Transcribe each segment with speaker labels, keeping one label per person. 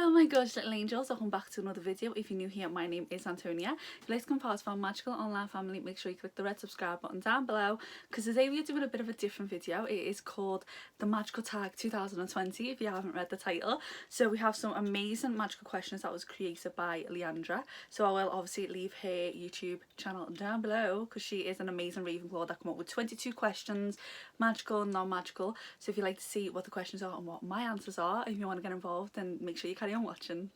Speaker 1: Hello my gosh little angels, welcome back to another video. If you're new here, my name is Antonia. If you'd like to become part of our magical online family, make sure you click the red subscribe button down below, because today we're doing a bit of a different video. It is called the Magical Tag 2020 if you haven't read the title. So we have some amazing magical questions that was created by Leandra, so I will obviously leave her YouTube channel down below because she is an amazing Ravenclaw that come up with 22 questions, magical and non-magical. So if you'd like to see what the questions are and what my answers are, if you want to get involved, then make sure you carry on watching.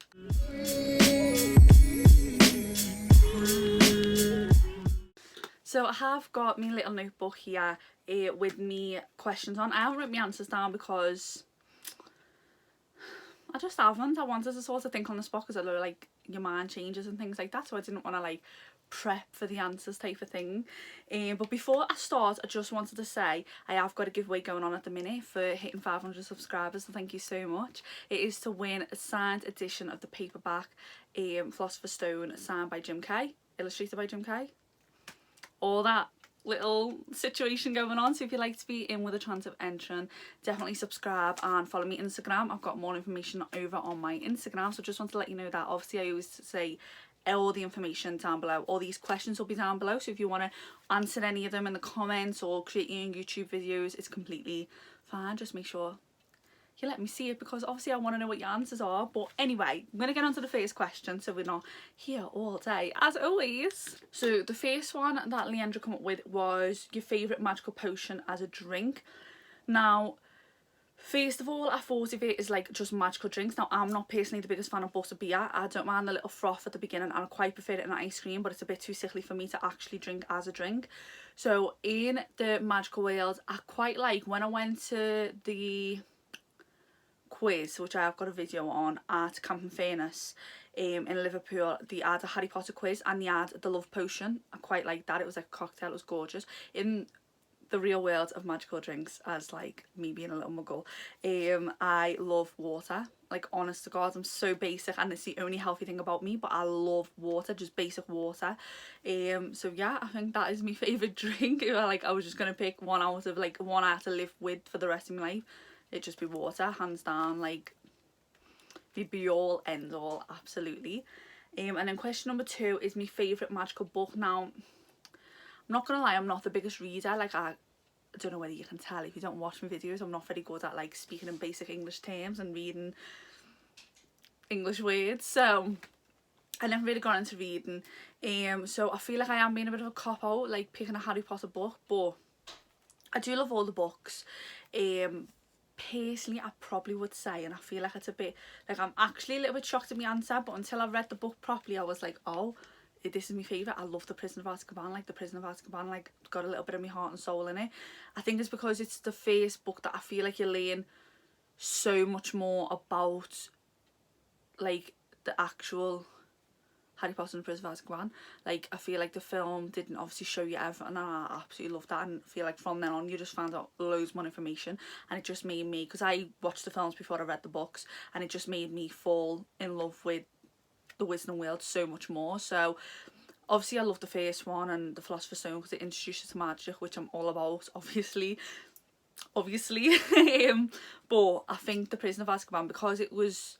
Speaker 1: So I have got my little notebook here with me questions on. I haven't written my answers down because I just haven't. I wanted to sort of think on the spot because I know like your mind changes and things like that, so I didn't want to like prep for the answers type of thing. But before I start, I just wanted to say I have got a giveaway going on at the minute for hitting 500 subscribers, so thank you so much. It is to win a signed edition of the paperback Philosopher's Stone, signed by Jim Kay, illustrated by Jim Kay. All that little situation going on. So if you'd like to be in with a chance of entering, definitely subscribe and follow me Instagram. I've got more information over on my Instagram, so just want to let you know that. Obviously I always say all the information down below. All these questions will be down below, so if you want to answer any of them in the comments or create your own YouTube videos, it's completely fine. Just make sure you let me see it, because obviously I want to know what your answers are. But anyway, I'm going to get on to the first question so we're not here all day as always. So the first one that Leandra came up with was your favourite magical potion as a drink. Now first of all, I thought of it as like just magical drinks. Now I'm not personally the biggest fan of butter beer. I don't mind the little froth at the beginning and I quite prefer it in ice cream, but it's a bit too sickly for me to actually drink as a drink. So in the magical world, I quite like when I went to the quiz, which I have got a video on, at Camp and Fairness in Liverpool. They had a Harry Potter quiz and they had the love potion. I quite liked that. It was like a cocktail, it was gorgeous. In the real world of magical drinks, as like me being a little muggle, I love water. Like honest to God, I'm so basic and it's the only healthy thing about me, but I love water, just basic water. So yeah, I think that is my favourite drink. Like I was just gonna pick one out of like one I have to live with for the rest of my life, it'd just be water, hands down. Like it'd be all end all, absolutely. And then question number 2 is my favourite magical book. Now I'm not gonna lie, I'm not the biggest reader. Like I don't know whether you can tell if you don't watch my videos, I'm not very good at like speaking in basic English terms and reading English words, so I never really got into reading. So I feel like I am being a bit of a cop out, like picking a Harry Potter book, but I do love all the books. Personally I probably would say, and I feel like it's a bit like I'm actually a little bit shocked at my answer, but until I read the book properly I was like, oh, this is my favourite. I love The Prisoner of Azkaban. Like The Prisoner of Azkaban like got a little bit of my heart and soul in it. I think it's because it's the first book that I feel like you learn so much more about like the actual Harry Potter and the Prisoner of Azkaban. Like I feel like the film didn't obviously show you everything, and I absolutely loved that, and I feel like from then on you just found out loads more information, and it just made me, because I watched the films before I read the books, and it just made me fall in love with the Wizarding World so much more. So obviously I love the first one and the Philosopher's Stone because it introduces to magic, which I'm all about, obviously. But I think the Prisoner of Azkaban, because it was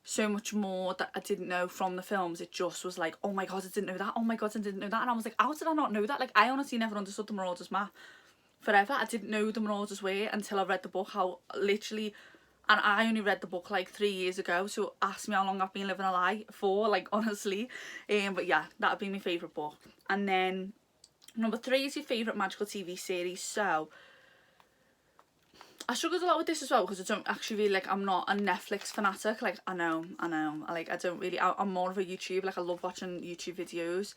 Speaker 1: so much more that I didn't know from the films, it just was like, oh my god, I didn't know that, oh my god, I didn't know that, and I was like, how did I not know that? Like I honestly never understood the Marauders map forever. I didn't know the Marauders way until I read the book, how literally. And I only read the book like 3 years ago, so ask me how long I've been living a lie for, like honestly. But yeah, that would be my favourite book. And then number 3 is your favourite magical TV series. So I struggled a lot with this as well because I don't actually really, like, I'm not a Netflix fanatic. Like I know, like I don't really, I'm more of a YouTube, like I love watching YouTube videos.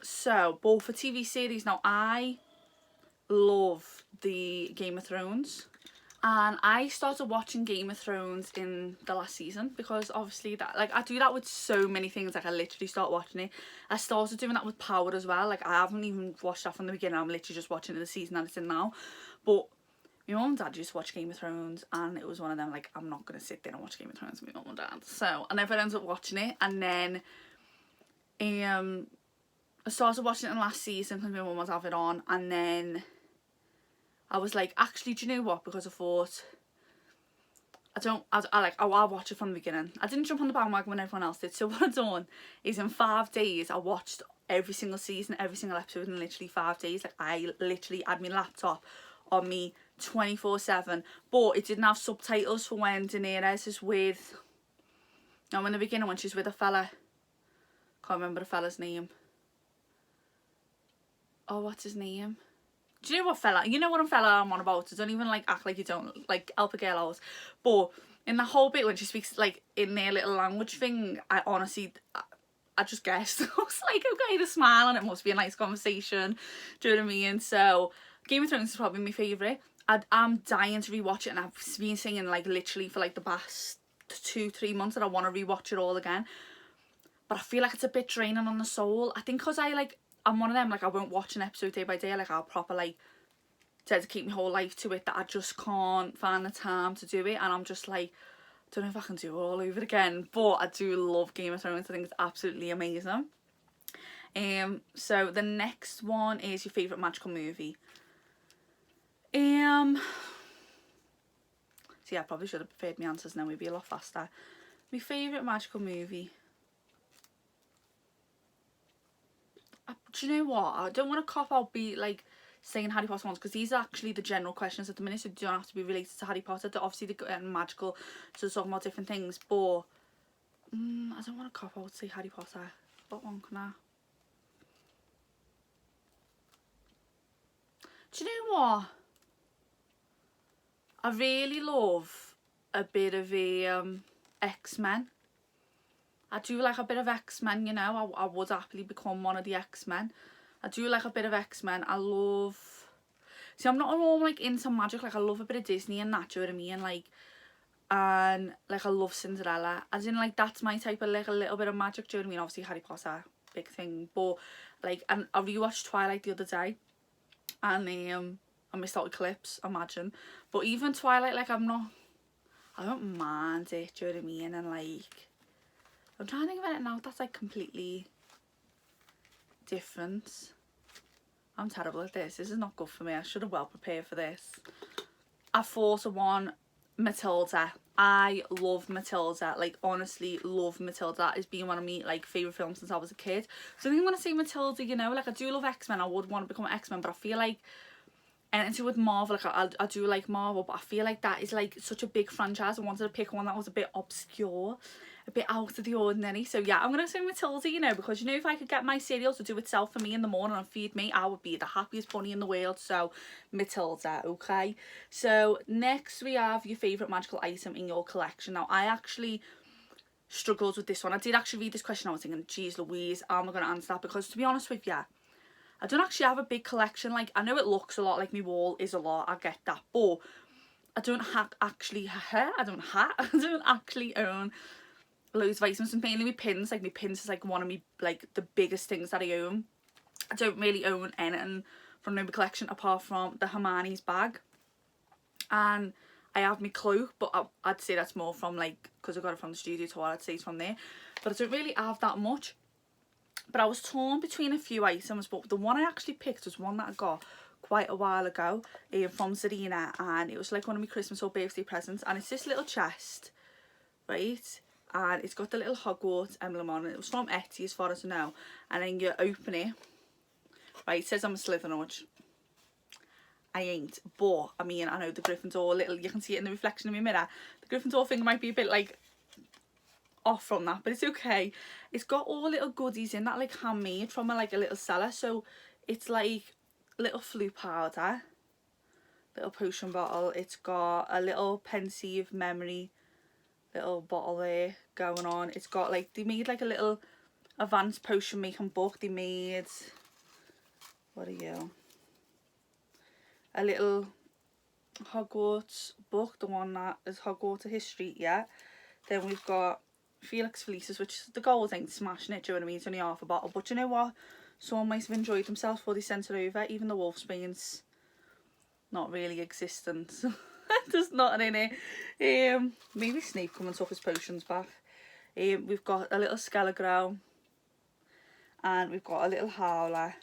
Speaker 1: So but for TV series now, I love the Game of Thrones. And I started watching Game of Thrones in the last season because obviously that, like I do that with so many things. Like I literally start watching it. I started doing that with Power as well. Like I haven't even watched that from the beginning. I'm literally just watching the season that it's in now. But my mum and dad just watch Game of Thrones, and it was one of them, like I'm not going to sit there and watch Game of Thrones with my mum and dad. So I never ended up watching it. And then I started watching it in the last season because my mum was having it on, and then I was like, actually, do you know what? Because I thought I'll watch it from the beginning. I didn't jump on the bandwagon when everyone else did. So what I've done is in 5 days, I watched every single season, every single episode in literally 5 days. Like, I literally had my laptop on me 24/7. But it didn't have subtitles for when Daenerys is with... No, in the beginning when she's with a fella. Can't remember the fella's name. Oh, what's his name? Do you know what fella? You know what fella I'm on about. So don't even like act like you don't. Like, help a girl out. But in the whole bit when she speaks like in their little language thing, I honestly, I just guessed. I was like, okay, the smile and it must be a nice conversation. Do you know what I mean? So Game of Thrones is probably my favourite. I'm dying to rewatch it, and I've been saying like literally for like the past 2-3 months that I want to rewatch it all again. But I feel like it's a bit draining on the soul. I think because I'm one of them, like, I won't watch an episode day by day. Like, I'll proper, like, dedicate my whole life to it, that I just can't find the time to do it. And I'm just like, I don't know if I can do it all over again. But I do love Game of Thrones. I think it's absolutely amazing. So the next one is your favourite magical movie. So yeah, I probably should have prepared my answers now. We'd be a lot faster. My favourite magical movie. Do you know what? I don't want to cop out be like saying Harry Potter ones, because these are actually the general questions at the minute, so they don't have to be related to Harry Potter. Obviously they're magical, so they're talking about different things, but I don't want to cop out say Harry Potter. What one can I? Do you know what? I really love a bit of a X-Men. I do like a bit of X-Men, you know. I would happily become one of the X-Men. I do like a bit of X-Men. I love... See, I'm not at all, like, into magic. Like, I love a bit of Disney and that, do you know what I mean? Like, and, like, I love Cinderella. As in, like, that's my type of, like, a little bit of magic, do you know what I mean? Obviously, Harry Potter, big thing. But, like, and I rewatched Twilight the other day. And, I missed out Eclipse, imagine. But even Twilight, like, I don't mind it, do you know what I mean? And, like... I'm trying to think about it now. That's like completely different. I'm terrible at this. This is not good for me. I should have well prepared for this. I thought of one, Matilda. I love Matilda. Like, honestly, love Matilda. It's been one of my like favourite films since I was a kid. So I think I'm going to say Matilda, you know. Like, I do love X-Men. I would want to become X-Men, but I feel like and into with Marvel, like I do like Marvel, but I feel like that is like such a big franchise. I wanted to pick one that was a bit obscure, a bit out of the ordinary. So yeah, I'm gonna say Matilda, you know, because you know, if I could get my cereal to do itself for me in the morning and feed me, I would be the happiest bunny in the world. So Matilda, okay. So next we have your favourite magical item in your collection. Now I actually struggled with this one. I did actually read this question. I was thinking, geez Louise, how am I gonna answer that? Because to be honest with you, I don't actually have a big collection. Like, I know it looks a lot, like my wall is a lot, I get that, but I don't actually own loads of items. And mainly my pins. Like, my pins is like one of me, like, the biggest things that I own. I don't really own anything from my collection apart from the Hermione's bag, and I have my cloak, but I'd say that's more from, like, because I got it from the studio tour, I'd say it's from there, but I don't really have that much. But I was torn between a few items, but the one I actually picked was one that I got quite a while ago from Serena, and it was like one of my Christmas or birthday presents, and it's this little chest, right, and it's got the little Hogwarts emblem on it. It was from Etsy as far as I know, and then you open it, right, it says I'm a Slytherin, which I ain't, but I mean, I know the Gryffindor little, you can see it in the reflection of my mirror, the Gryffindor thing might be a bit like off from that, but it's okay. It's got all little goodies in that, like handmade from a little seller. So it's like little flu powder, little potion bottle, it's got a little pensive memory little bottle there going on. It's got like, they made like a little advanced potion making book. They made, what are you, a little Hogwarts book, the one that is Hogwarts history, yeah. Then we've got Felix Felicis, which is the gold thing, smashing it, do you know what I mean? It's only half a bottle, but you know what? Someone might have enjoyed themselves before they sent it over. Even the Wolfsbane's not really existent. There's nothing in it. Maybe Snape come and took his potions back. We've got a little Skelegrow, and we've got a little Howler.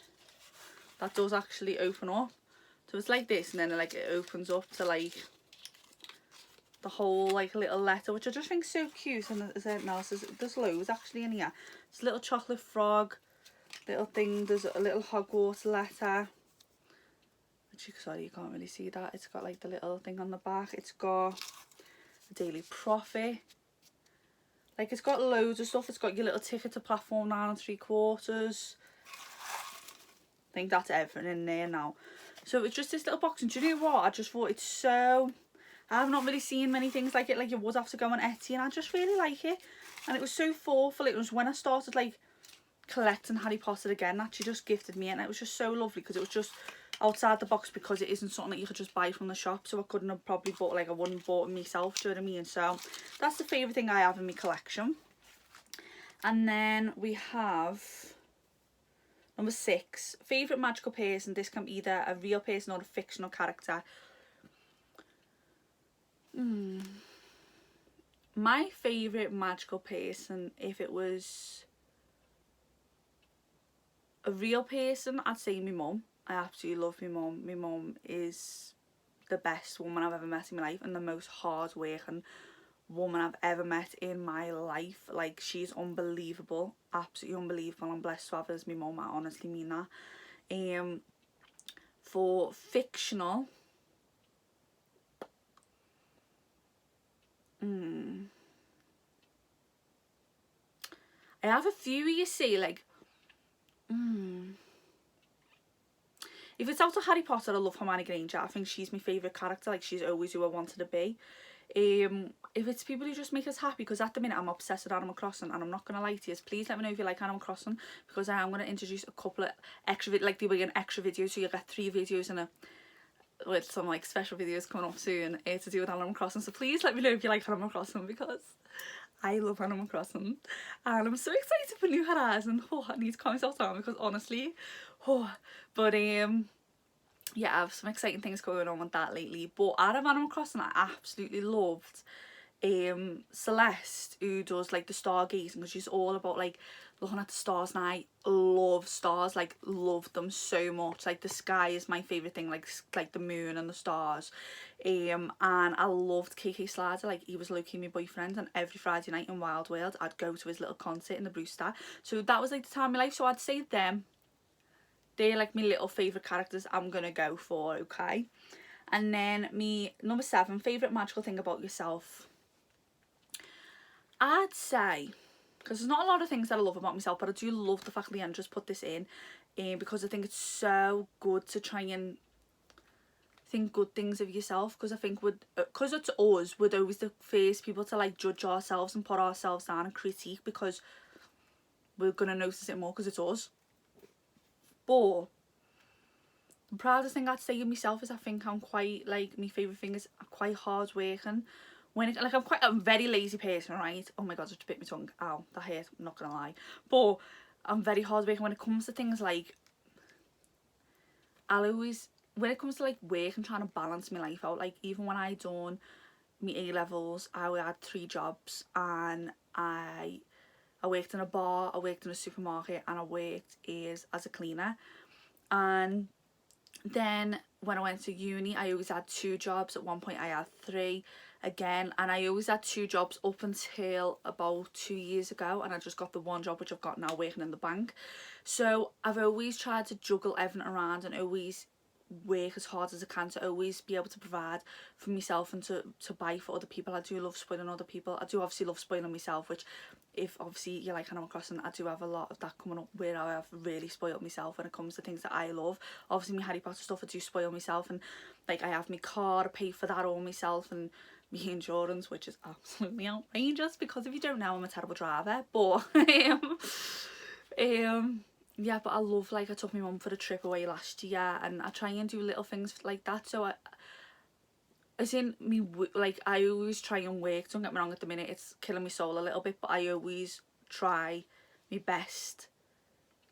Speaker 1: That does actually open up. So it's like this, and then like it opens up to like the whole like little letter, which I just think so cute. And there's loads actually in here. It's a little chocolate frog, little thing. There's a little Hogwarts letter. Sorry, you can't really see that. It's got like the little thing on the back. It's got a daily profit. Like, it's got loads of stuff. It's got your little ticket to platform 9 3/4. I think that's everything in there now. So it's just this little box, and do you know what? I just thought it's so... I've not really seen many things like it. Like, you would have to go on Etsy, and I just really like it. And it was so thoughtful. It was when I started like collecting Harry Potter again that she just gifted me, and it was just so lovely because it was just outside the box, because it isn't something that you could just buy from the shop. So I couldn't have probably bought, like, I wouldn't have bought it myself, do you know what I mean? So that's the favourite thing I have in my collection. And then we have number 6, favourite magical person. This can be either a real person or a fictional character. My favourite magical person, if it was a real person, I'd say my mum. I absolutely love my mum. My mum is the best woman I've ever met in my life, and the most hard-working woman I've ever met in my life. Like, she's unbelievable, absolutely unbelievable. I'm blessed to have her as my mum. I honestly mean that. For fictional, I have a few, you see, like, if it's out of Harry Potter, I love Hermione Granger. I think she's my favourite character. Like, she's always who I wanted to be. If it's people who just make us happy, because at the minute I'm obsessed with Animal Crossing, and I'm not going to lie to you, please let me know if you like Animal Crossing, because I am going to introduce a couple of extra, like, there'll be an extra video, so you'll get 3 videos and with some like special videos coming up soon to do with Animal Crossing. So please let me know if you like Animal Crossing, because I love Animal Crossing, and I'm so excited for New Horizons. I need to calm myself down, because honestly, but yeah, I have some exciting things going on with that lately. But out of Animal Crossing, I absolutely loved Celeste, who does like the stargazing, because she's all about like looking at the stars, and I love stars, like love them so much. Like, the sky is my favourite thing, like the moon and the stars. And I loved KK Slider. Like, he was low-key my boyfriend, and every Friday night in Wild World I'd go to his little concert in the Brewster. So that was like the time of my life. So I'd say them, they're like my little favourite characters I'm gonna go for, okay? And then me number 7, favourite magical thing about yourself. I'd say, because there's not a lot of things that I love about myself, but I do love the fact that Leanne just put this in, because I think it's so good to try and think good things of yourself, because I think because it's us, we're always the first people to like judge ourselves and put ourselves down and critique, because we're gonna notice it more because it's us. But the proudest thing I'd say of myself is I think I'm quite, like, my favourite thing is I'm quite hard working. Like, I'm quite a very lazy person, right? Oh my god, I just bit my tongue. Ow, that hurt, I'm not gonna lie. But I'm very hard working when it comes to things like, when it comes to like work and trying to balance my life out, like even when I done my A-levels, I had 3 jobs, and I worked in a bar, I worked in a supermarket, and I worked as a cleaner. And then when I went to uni, I always had 2 jobs. At one point I had 3 again, and I always had 2 jobs up until about 2 years ago, and I just got the 1 job which I've got now, working in the bank. So I've always tried to juggle everything around, and always work as hard as I can to always be able to provide for myself and to buy for other people. I do love spoiling other people. I do obviously love spoiling myself, which, if obviously you like Animal Crossing, I do have a lot of that coming up where I have really spoiled myself when it comes to things that I love. Obviously my Harry Potter stuff, I do spoil myself, and like I have my car, I pay for that all myself, and my insurance, which is absolutely outrageous, because if you don't know, I'm a terrible driver. But yeah, but I love, like, I took my mum for a trip away last year, and I try and do little things like that. So I always try and work. Don't get me wrong, at the minute it's killing my soul a little bit, but I always try my best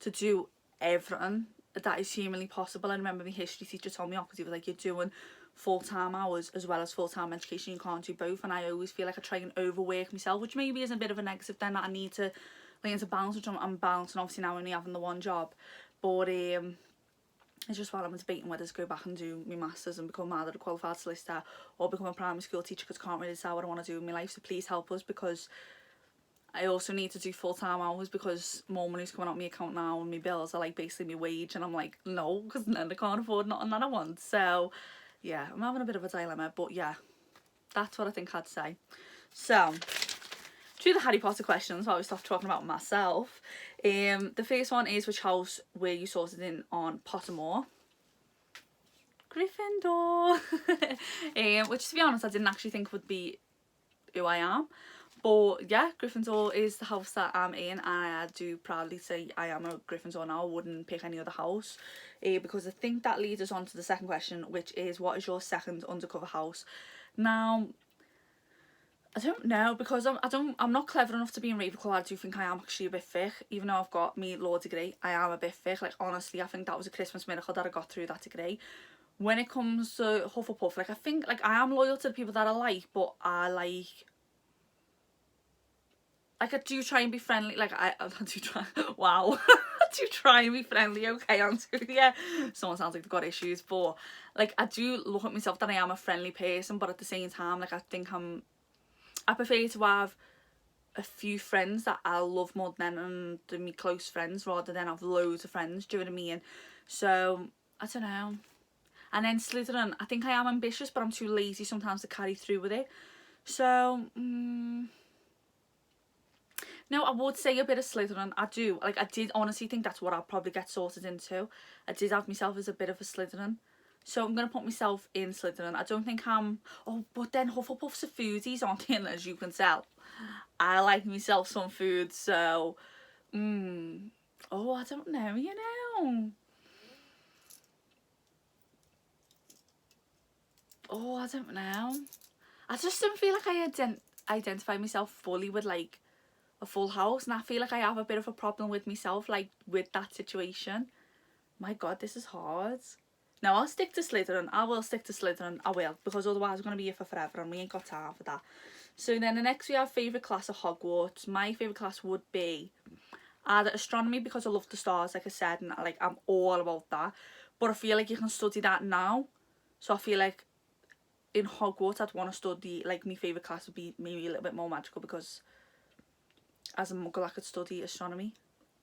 Speaker 1: to do everything that is humanly possible. I remember my history teacher told me off, because he was like, you're doing full-time hours as well as full-time education, you can't do both. And I always feel like I try and overwork myself, which maybe is a bit of a negative then, that I need to learn to balance, which I'm balancing obviously now, only having the 1 job. But It's just while I'm debating whether to go back and do my masters and become either a qualified solicitor or become a primary school teacher, because I can't really decide what I want to do in my life. So please help us, because I also need to do full-time hours, because more money's coming out my account now and my bills are like basically my wage, and I'm like, no, because then I can't afford nothing that I want. So yeah, I'm having a bit of a dilemma, but yeah, that's what I think I'd say. So to the Harry Potter questions while we stop talking about myself. The first one is, which house were you sorted in on Pottermore? Gryffindor. Which, to be honest, I didn't actually think would be who I am. But yeah, Gryffindor is the house that I'm in, and I do proudly say I am a Gryffindor now. I wouldn't pick any other house, because I think that leads us on to the second question, which is, what is your second undercover house? Now, I don't know, because I'm not clever enough to be in Ravenclaw. I do think I am actually a bit thick, even though I've got my law degree. I am a bit thick. Like, honestly, I think that was a Christmas miracle that I got through that degree. When it comes to Hufflepuff, like, I think, like, I am loyal to the people that I like, but I I do try and be friendly. Like, I do try. Wow. I do try and be friendly. Okay, Antonia. Someone sounds like they've got issues, but like, I do look at myself that I am a friendly person, but at the same time, like, I think I prefer to have a few friends that I love more than my close friends, rather than have loads of friends. Do you know what I mean? So I don't know. And then Slytherin, I think I am ambitious, but I'm too lazy sometimes to carry through with it. So no, I would say a bit of Slytherin. I do. Like, I did honestly think that's what I'll probably get sorted into. I did have myself as a bit of a Slytherin. So I'm going to put myself in Slytherin. I don't think I'm... Oh, but then Hufflepuffs are foodies, aren't they? As you can tell. I like myself some food, so... Oh, I don't know, you know. Oh, I don't know. I just don't feel like I identify myself fully with, like, a full house. And I feel like I have a bit of a problem with myself, like, with that situation. My God, this is hard. No, I'll stick to Slytherin. I will stick to Slytherin. I will. Because otherwise we're going to be here for forever and we ain't got time for that. So then the next we have favourite class of Hogwarts. My favourite class would be either astronomy, because I love the stars, like I said. And like, I'm all about that. But I feel like you can study that now. So I feel like in Hogwarts I'd want to study, like, my favourite class would be maybe a little bit more magical, because as a muggle I could study astronomy.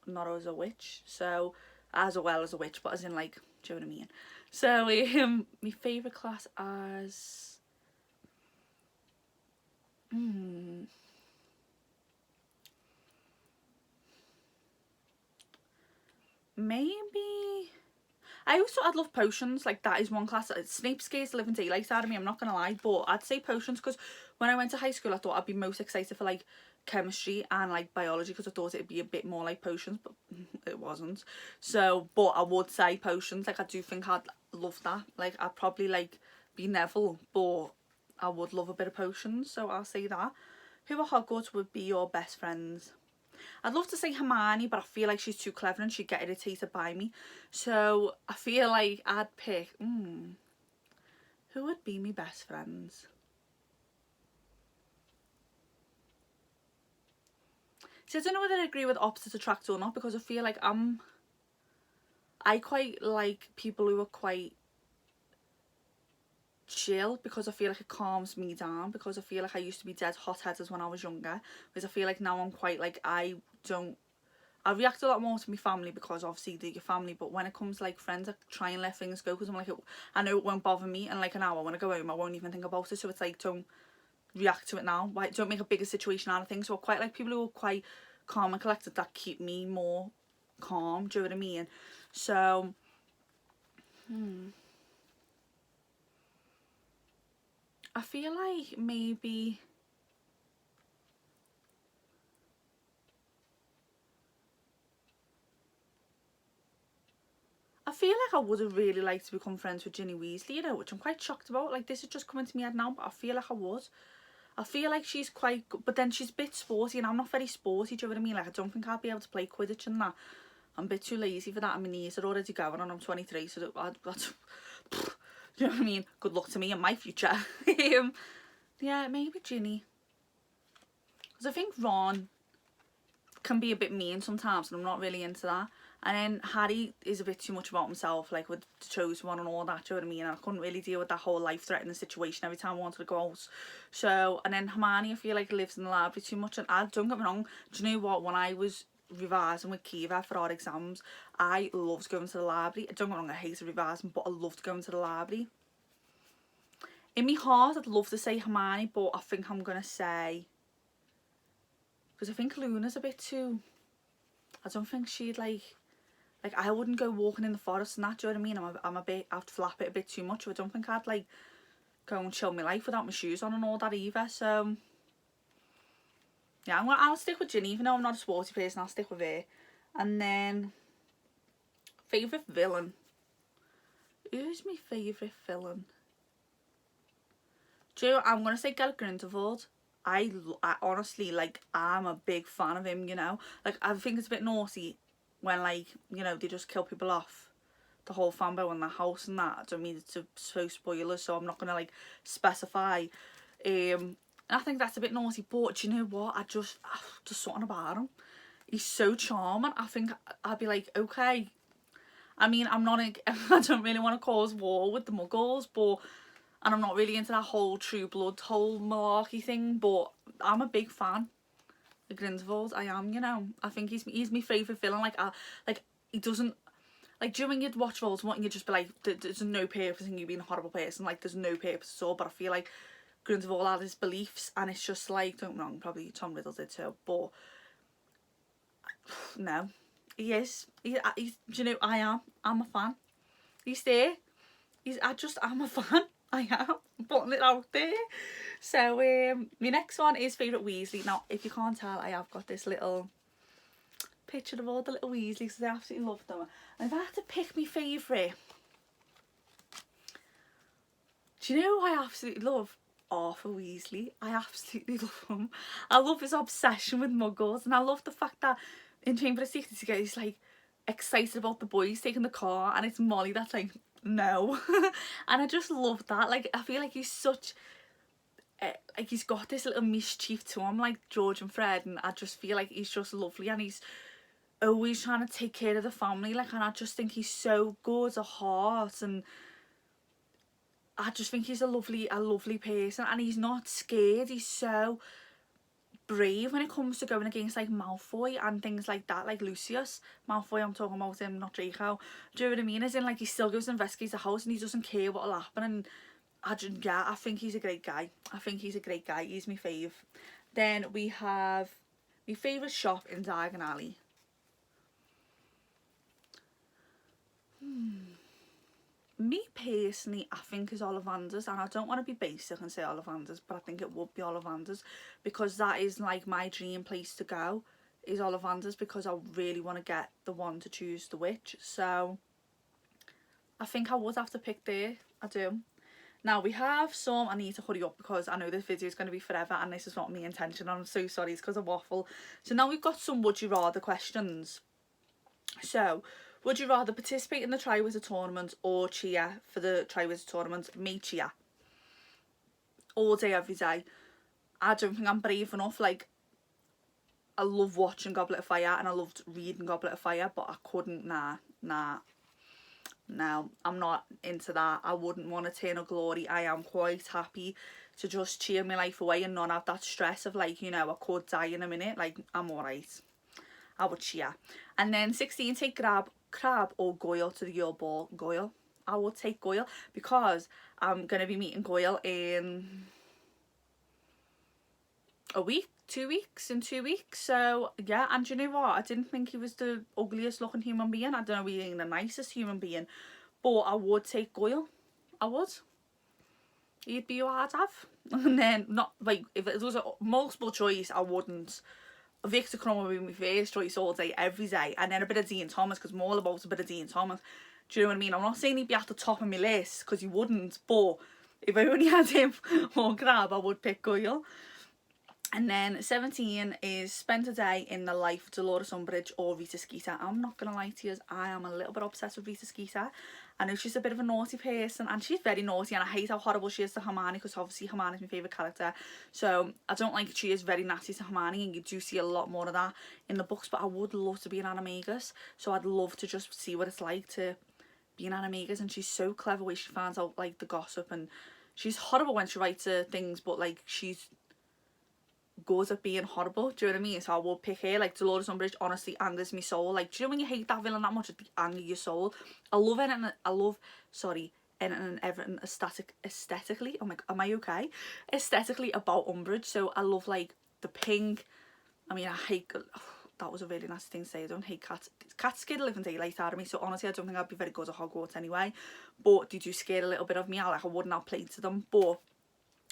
Speaker 1: Not as a witch. So... as well as a witch, but as in, like, do you know what I mean? So my favourite class as maybe I'd love potions. Like, that is one class. Snape scares the living daylights out of me, I'm not gonna lie, but I'd say potions, because when I went to high school I thought I'd be most excited for, like, chemistry and, like, biology, because I thought it'd be a bit more like potions, but it wasn't. So, but I would say potions. Like, I do think I'd love that. Like, I'd probably, like, be Neville, but I would love a bit of potions, so I'll say that. Who at Hogwarts would be your best friends? I'd love to say Hermione, but I feel like she's too clever and she'd get irritated by me. So I feel like I'd pick... who would be my best friends? See, I don't know whether I agree with opposites attract or not, because I feel like I quite like people who are quite chill, because I feel like it calms me down, because I feel like I used to be dead hot-headed when I was younger, because I feel like now I'm quite, like, I react a lot more to my family, because obviously they're your family, but when it comes to, like, friends, I try and let things go, because I'm like, I know it won't bother me, and, like, an hour when I go home I won't even think about it. So it's like, don't react to it now, like, don't make a bigger situation out of things. So I quite like people who are quite calm and collected, that keep me more calm. Do you know what I mean? So I feel like maybe I would have really liked to become friends with Ginny Weasley, you know, which I'm quite shocked about. Like, this is just coming to me head now, but I feel like I would. I feel like she's quite good, but then she's a bit sporty, and I'm not very sporty, do you know what I mean? Like, I don't think I'll be able to play Quidditch and that. I'm a bit too lazy for that, and my knees are already going, and I'm 23, so that's... do you know what I mean? Good luck to me in my future. Yeah, maybe Ginny. Because I think Ron can be a bit mean sometimes, and I'm not really into that. And then Harry is a bit too much about himself, like with the chosen one and all that, do you know what I mean? And I couldn't really deal with that whole life-threatening situation every time I wanted to go out. So, and then Hermione, I feel like lives in the library too much. And don't get me wrong, do you know what? When I was revising with Kiva for our exams, I loved going to the library. Don't get me wrong, I hated revising, but I loved going to the library. In my heart, I'd love to say Hermione, but I think I'm going to say... Because I think Luna's a bit too... I don't think she'd like I wouldn't go walking in the forest and that, do you know what I mean? I'm a bit, I'd flap it a bit too much. I don't think I'd like go and chill my life without my shoes on and all that either. So yeah, I'll stick with Ginny, even though I'm not a sporty person. I'll stick with her. And then favourite villain. Who's my favourite villain? Do you know, I'm gonna say Gellert Grindelwald. I honestly, like, I'm a big fan of him, you know. Like, I think it's a bit naughty when, like, you know, they just kill people off, the whole family in the house and that. I don't mean to so spoilers, so I'm not going to, like, specify. And I think that's a bit naughty, but do you know what? Just something about him. He's so charming. I think I'd be like, okay. I mean, I don't really want to cause war with the muggles, but... And I'm not really into that whole True Blood, whole malarkey thing, but I'm a big fan of Grindelwald. I am, you know. I think he's my favourite villain. Like, he doesn't... Like, during you'd watch Voldemort and you'd just be like, there's no purpose in you being a horrible person. Like, there's no purpose at all. But I feel like Grindelwald had his beliefs, and it's just like, don't get me wrong, probably Tom Riddle did too, but... No. He is. He's, do you know, I'm a fan. He's there. I'm a fan. I am putting it out there. So my next one is favourite Weasley. Now, if you can't tell, I have got this little picture of all the little Weasleys because I absolutely love them. And if I had to pick my favourite, do you know who I absolutely love? Arthur Weasley. I absolutely love him. I love his obsession with muggles, and I love the fact that in Chamber of Secrets he's like excited about the boys taking the car, and it's Molly that's like, no. And I just love that. Like, I feel like he's such like, he's got this little mischief to him, like George and Fred, and I just feel like he's just lovely, and he's always trying to take care of the family, like, and I just think he's so good at heart, and I just think he's a lovely person, and he's not scared. He's so brave when it comes to going against like Malfoy and things like that, like Lucius Malfoy. I'm talking about him, not Draco. Do you know what I mean? As in, like, he still goes and investigates the house and he doesn't care what'll happen. And I think he's a great guy. He's my fave. Then we have my favourite shop in Diagon Alley. Me personally, I think is Ollivander's, and I don't want to be basic and say Ollivander's, but I think it would be Ollivander's, because that is like my dream place to go, is Ollivander's, because I really want to get the one to choose the witch. So I think I would have to pick there. I do. Now we have some, I need to hurry up because I know this video is going to be forever and this is not my intention. I'm so sorry, it's because I waffle. So now we've got some would you rather questions. So, would you rather participate in the Triwizard Tournament or cheer for the Triwizard Tournament? Me cheer. All day, every day. I don't think I'm brave enough. Like, I love watching Goblet of Fire and I loved reading Goblet of Fire, but I couldn't, no, I'm not into that. I wouldn't want Eternal Glory. I am quite happy to just cheer my life away and not have that stress of, like, you know, I could die in a minute. Like, I'm alright. I would cheer. And then 16, take Crab or Goyle to the Yule Ball. Goyle. I would take Goyle because I'm going to be meeting Goyle in a week, 2 weeks, in 2 weeks. So, yeah, and you know what? I didn't think he was the ugliest looking human being. I don't know if he's the nicest human being, but I would take Goyle. I would. He'd be your hard to have. And then, not, like, if it was a multiple choice, I wouldn't. Victor Crumb would be my first choice all day, every day, and then a bit of Dean Thomas, because I'm all about a bit of Dean Thomas. Do you know what I mean? I'm not saying he'd be at the top of my list, because he wouldn't, but if I only had him or Crab, I would pick Goyle. And then 17 is spend a day in the life of Dolores Umbridge or Rita Skeeter. I'm not going to lie to you, I am a little bit obsessed with Rita Skeeter. I know she's a bit of a naughty person, and she's very naughty, and I hate how horrible she is to Hermione, because obviously Hermione's my favourite character. So I don't like she is very nasty to Hermione, and you do see a lot more of that in the books. But I would love to be an animagus, so I'd love to just see what it's like to be an animagus. And she's so clever where she finds out like the gossip, and she's horrible when she writes things, but like she's good at being horrible, do you know what I mean? So I will pick her. Like Dolores Umbridge honestly angers me soul. Like, do you know when you hate that villain that much, it anger your soul? I love it, and anything and everything aesthetically, oh my god, am I okay? Aesthetically about Umbridge. So I love like the pink. I mean, I hate, that was a really nasty thing to say, I don't hate cats. Cats scare the living daylight out of me, so honestly I don't think I'd be very good at Hogwarts anyway. But they do scare a little bit of me. I wouldn't have played to them, but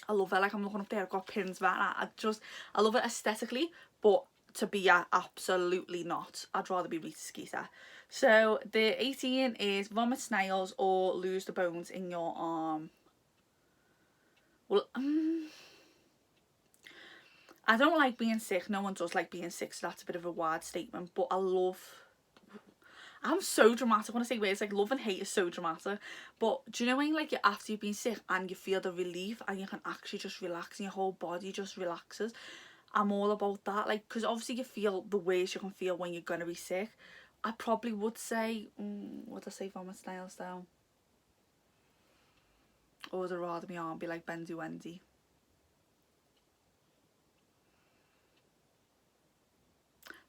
Speaker 1: I love it. Like, I'm looking up there, I've got pins back. I love it aesthetically, but to be absolutely not. I'd rather be Rita Skeeter. So the 18 is vomit snails or lose the bones in your arm. Well, I don't like being sick. No one does like being sick, so that's a bit of a wide statement. But I'm so dramatic when I say words, like love and hate is so dramatic. But do you know when like after you've been sick and you feel the relief and you can actually just relax and your whole body just relaxes? I'm all about that. Like, because obviously you feel the worst you can feel when you're going to be sick. I probably would say, would I say vomit snails though? Or would I rather my arm be like Bendy Wendy?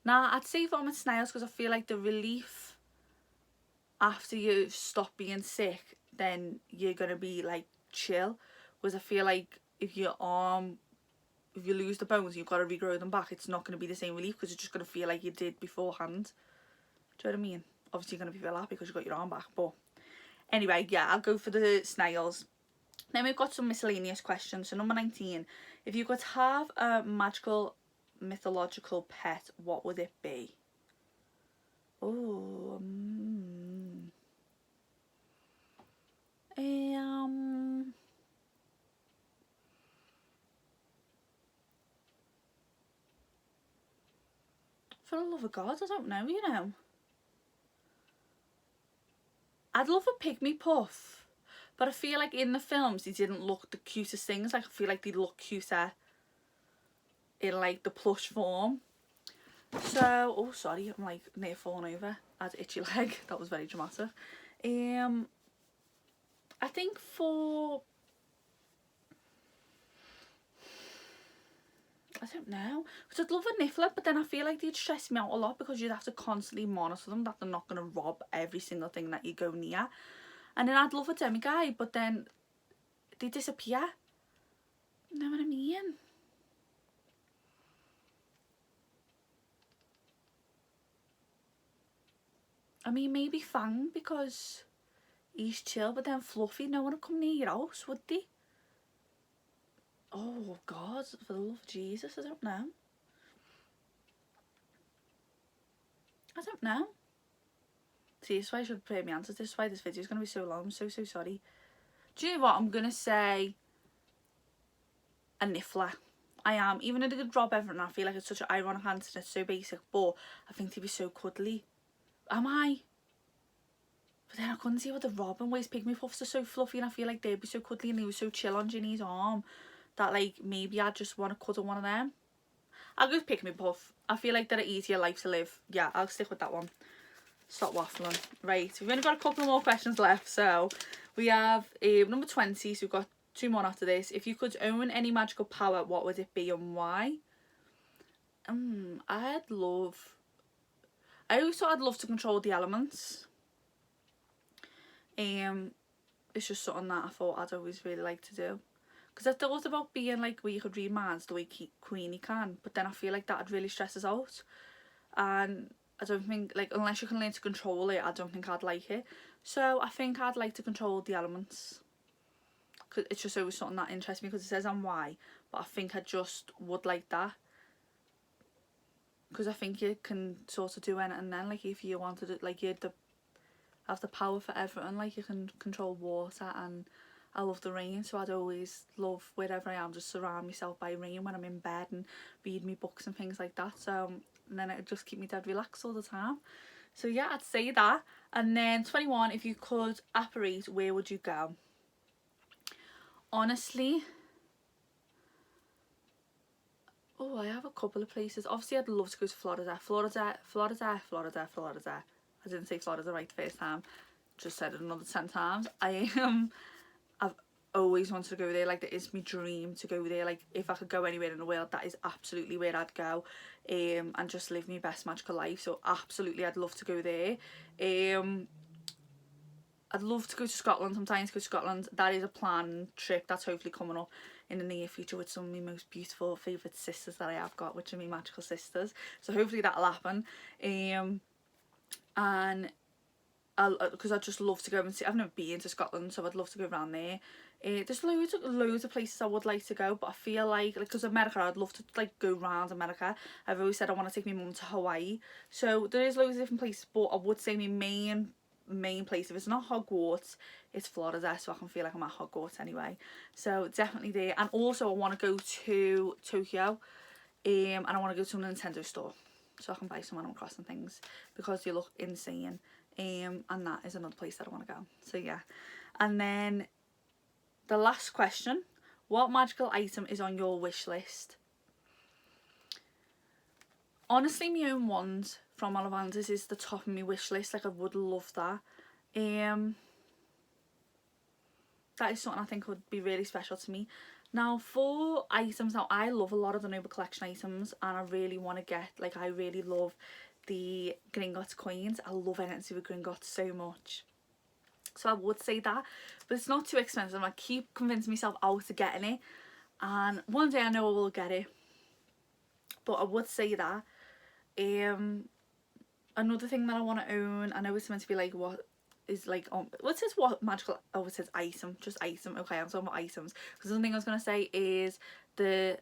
Speaker 1: Nah, I'd say vomit snails, because I feel like the relief after you stop being sick, then you're gonna be like chill. Whereas I feel like if you lose the bones, you've got to regrow them back, it's not gonna be the same relief, because you're just gonna feel like you did beforehand. Do you know what I mean? Obviously you're gonna be feel happy because you got your arm back, but anyway, yeah, I'll go for the snails. Then we've got some miscellaneous questions. So number 19, if you could have a magical mythological pet, what would it be? Oh, for the love of God, I don't know, you know. I'd love a pygmy puff, but I feel like in the films they didn't look the cutest things. Like, I feel like they'd look cuter in like the plush form. So, oh sorry, I'm like near falling over. I had an itchy leg. That was very dramatic. I think I don't know, because I'd love a niffler, but then I feel like they'd stress me out a lot, because you'd have to constantly monitor them that they're not going to rob every single thing that you go near. And then I'd love a demiguy, but then they disappear. You know what I mean? I mean, maybe Fang, because he's chill, but then Fluffy, no one would come near your house, would they? Oh God, for the love of Jesus, I don't know. See, this is why I should prepare my answers. This is why this video is going to be so long. I'm so sorry. Do you know what? I'm going to say a niffler. I am. Even though they could drop everything, I feel like it's such an ironic answer and it's so basic, but I think they'd be so cuddly. Am I? But then I couldn't see what the Robin ways. Pygmy puffs are so fluffy, and I feel like they'd be so cuddly, and they were so chill on Ginny's arm that like maybe I'd just want to cuddle one of them. I'll go Pygmy puff. I feel like they're an easier life to live. Yeah, I'll stick with that one. Stop waffling. Right, we've only got a couple more questions left. So we have number 20. So we've got 2 more after this. If you could own any magical power, what would it be and why? I always thought I'd love to control the elements. It's just something that I thought I'd always really like to do. Because I thought about being like where you could read minds the way Queenie can, but then I feel like that'd really stress us out. And I don't think, like, unless you can learn to control it, I don't think I'd like it. So I think I'd like to control the elements. Cause it's just always something that interests me, because it says on why, but I think I just would like that. Because I think you can sort of do anything then, like if you wanted it, like you'd have the power for everything, like you can control water, and I love the rain, so I'd always love wherever I am, just surround myself by rain when I'm in bed and read me books and things like that. So and then it would just keep me dead relaxed all the time. So yeah, I'd say that. And then 21, if you could apparate, where would you go? Honestly, oh, I have a couple of places. Obviously, I'd love to go to Florida. Florida. I didn't say Florida right the first time. Just said it another 10 times. I've always wanted to go there. Like, it is my dream to go there. Like, if I could go anywhere in the world, that is absolutely where I'd go. And just live my best magical life. So absolutely, I'd love to go there. I'd love to go to Scotland. I'm dying to go to Scotland. That is a planned trip that's hopefully coming up in the near future with some of my most beautiful favourite sisters that I have got, which are my magical sisters. So hopefully that'll happen. And because I'd just love to go and see. I've never been to Scotland, so I'd love to go around there. There's loads of places I would like to go, but I feel like because America, I'd love to like go around America. I've always said I want to take my mum to Hawaii, so there is loads of different places, but I would say my main place, if it's not Hogwarts, it's Florida, so I can feel like I'm at Hogwarts anyway. So definitely there. And also I want to go to Tokyo, and I want to go to a Nintendo store so I can buy some Animal Crossing things because they look insane. And that is another place that I want to go. So yeah. And then the last question, what magical item is on your wish list? Honestly, my own wand from Ollivanders is the top of my wish list. Like, I would love that. That is something I think would be really special to me. Now, for items, now I love a lot of the Noble Collection items, and I really want to get, like, I really love the Gringotts coins. I love anything to do with Gringotts so much. So I would say that, but it's not too expensive. I keep convincing myself out of getting it, and one day I know I will get it. But I would say that. Another thing that I want to own, I know it's meant to be like what is like what says what magical, oh it says item, just item. Okay, I'm talking about items, because the thing I was going to say is the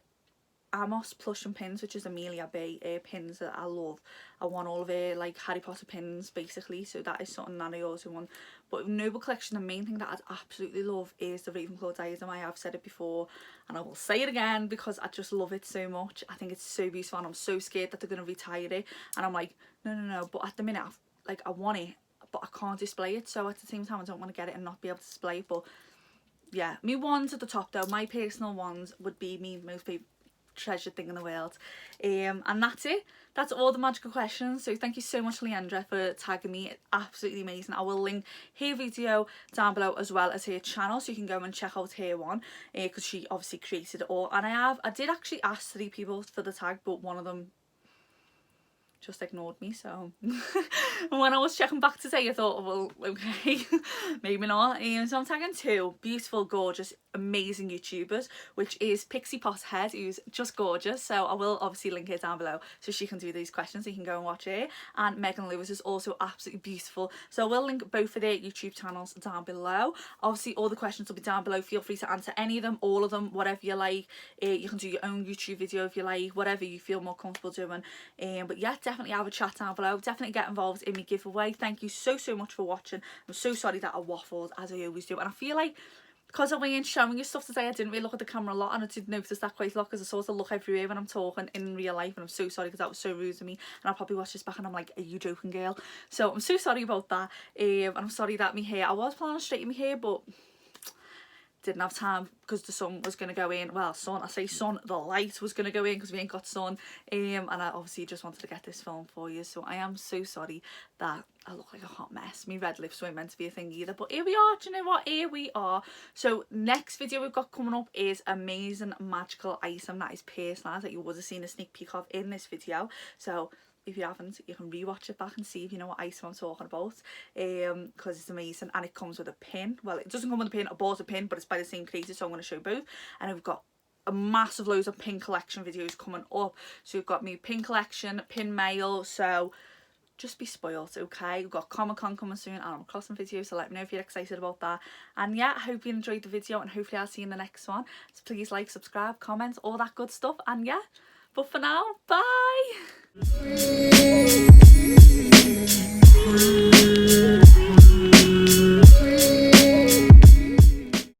Speaker 1: Amos plush and pins, which is Amelia Bay pins that I love. I want all of her like Harry Potter pins basically, so that is something that I also want. But Noble Collection, the main thing that I'd absolutely love is the Ravenclaw diadem. I have said it before and I will say it again because I just love it so much. I think it's so beautiful and I'm so scared that they're going to retire it, and I'm like no, but at the minute I want it, but I can't display it, so at the same time I don't want to get it and not be able to display it. But yeah, me wands at the top though. My personal wands would be me most treasured thing in the world. And that's it. That's all the magical questions. So thank you so much, Leandra, for tagging me. It's absolutely amazing. I will link her video down below as well as her channel, so you can go and check out her one, because she obviously created it all. And I did actually ask 3 people for the tag, but one of them just ignored me. So when I was checking back today, I thought, well, okay, maybe not. So I'm tagging 2 beautiful, gorgeous, amazing YouTubers, which is Pixie Potterhead, who's just gorgeous, so I will obviously link her down below so she can do these questions, so you can go and watch her. And Megan Lewis is also absolutely beautiful, so I will link both of their YouTube channels down below. Obviously all the questions will be down below. Feel free to answer any of them, all of them, whatever you like. You can do your own YouTube video if you like, whatever you feel more comfortable doing. But yeah, definitely have a chat down below. Definitely get involved in my giveaway. Thank you so much for watching. I'm so sorry that I waffled as I always do, and I feel like because I went showing you stuff today, I didn't really look at the camera a lot, and I did notice that quite a lot because I sort of look everywhere when I'm talking in real life, and I'm so sorry because that was so rude of me, and I'll probably watch this back and I'm like, are you joking, girl? So I'm so sorry about that. And I'm sorry that my hair, I was planning on straightening my hair, but didn't have time because the sun was going to go in. Well, sun, I say sun, the light was going to go in because we ain't got sun. And I obviously just wanted to get this film for you, so I am so sorry that I look like a hot mess. My red lips weren't meant to be a thing either, but here we are. Do you know what? Here we are. So next video we've got coming up is amazing magical item that is personalised, that you would have seen a sneak peek of in this video. So if you haven't, you can rewatch it back and see if you know what item I'm talking about, because it's amazing. And it comes with a pin. Well, it doesn't come with a pin. I bought a pin, but it's by the same creator, so I'm going to show both. And we've got a massive loads of pin collection videos coming up. So we've got me pin collection, pin mail, so just be spoilt, okay? We've got Comic-Con coming soon, Animal Crossing videos, so let me know if you're excited about that. And yeah, I hope you enjoyed the video, and hopefully I'll see you in the next one. So please like, subscribe, comment, all that good stuff. And yeah, but for now, bye!